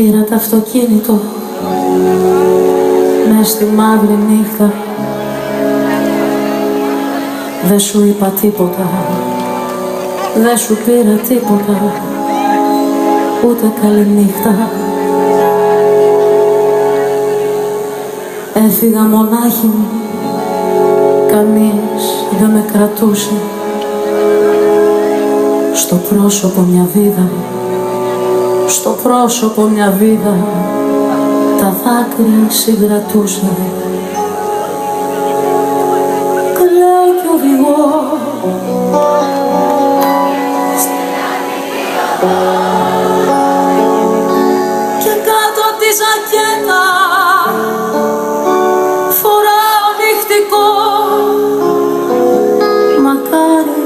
Πήρα το αυτοκίνητο μες στη μαύρη νύχτα. Δε σου είπα τίποτα, δε σου πήρα τίποτα, ούτε καλή νύχτα. Έφυγα μονάχη μου, κανείς δεν με κρατούσε. Στο πρόσωπο μια βίδα, στο πρόσωπο μια βίδα, τα δάκρυα συγκρατούσε. Κλαίω κι οδηγώ και κάτω απ' τη ζακέτα φοράω νυχτικό. Μακάρι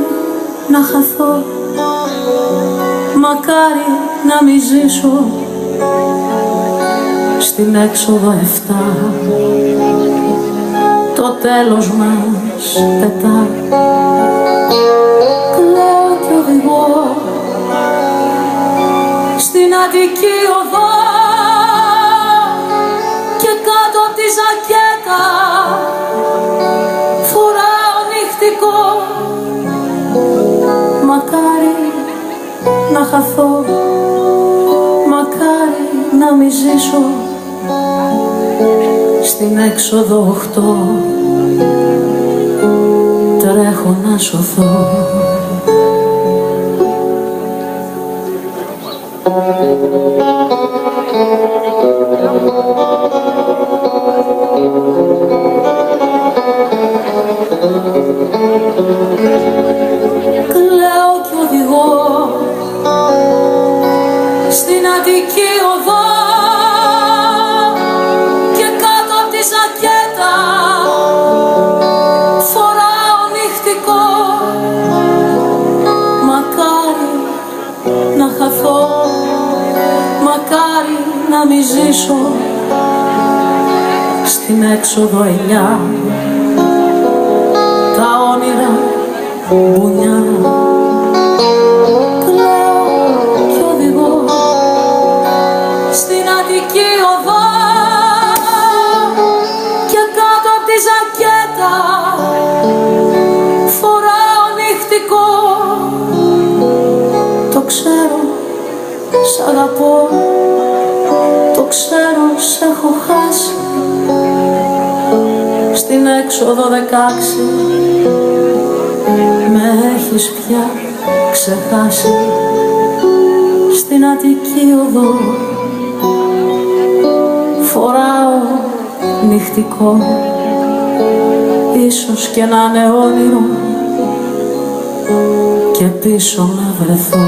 να χαθώ, μακάρι να μη ζήσω στην έξοδο 7. Το τέλος μας πετά. Κλαίω κι οδηγώ στην Αττική οδό και κάτω απ' τη ζακέτα φοράω νυχτικό. Μακάρι να χαθώ, μακάρι να μη ζήσω στην έξοδο 8. Τρέχω να σωθώ. Κλαίω κι οδηγώ στην Αττική οδό και κάτω απ' τη ζακέτα φοράω νυχτικό. Μακάρι να χαθώ, μακάρι να μη ζήσω στην έξοδο 9. Τα όνειρα μπουνιά. Κλαίω κι οδηγώ στην Αττική οδό και κάτω απ' τη ζακέτα φοράω νυχτικό. Το ξέρω, σ' αγαπώ, το ξέρω, σ' έχω χάσει στην έξοδο 16. Με έχεις πια ξεχάσει στην Αττική οδό. Φοράω νυχτικό, ίσως και να είναι όνειρο και πίσω να βρεθώ.